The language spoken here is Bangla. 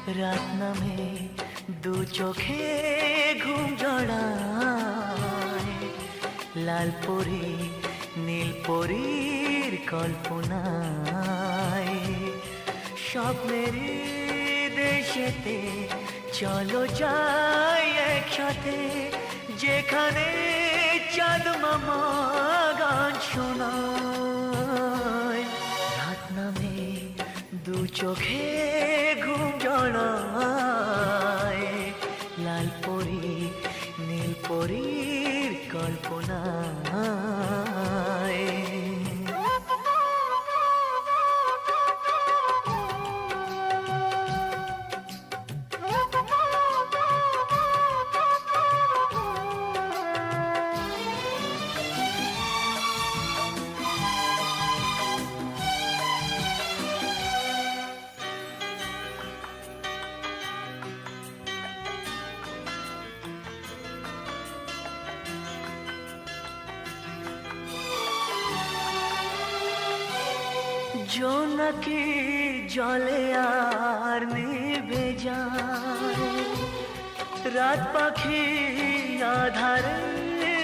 রাত নামে দু চোখে ঘুম জড়ায়, লাল পরি নীল পরীর কল্পনায়। স্বপ্নের দেশেতে চলো যাই একসাথে, যেখানে চাঁদ মামা গান শোনায়। রাত নামে দু চোখে ঘুম জড়ায়, লাল পরি নীল পরীর কল্পনায়। জোনাকি জলে আর নিভে যায়, রাত পাখি আধারে